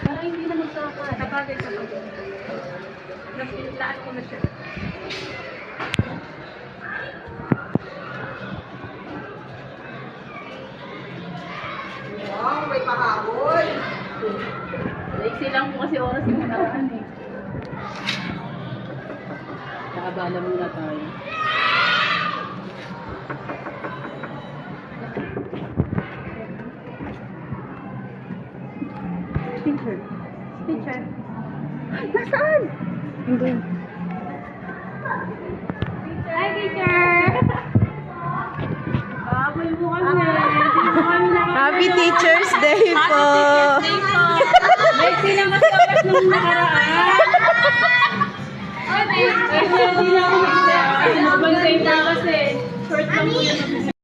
Parang hindi na magkakad. Kapagay. Napilaan ko na siya. Wow, may pahabol. Laiksi lang po kasi oras yung nakaraan eh. Nakabala muna tayo. Teacher. Teacher. Nasaan? Hindi. Hi, teacher! Babay mo kami. Happy Teacher's Day po! Lexi lang kasi oras nung nakaraan. Hindi na ako mag-isa. Kasi mabantay na kasi. Short lang po yun.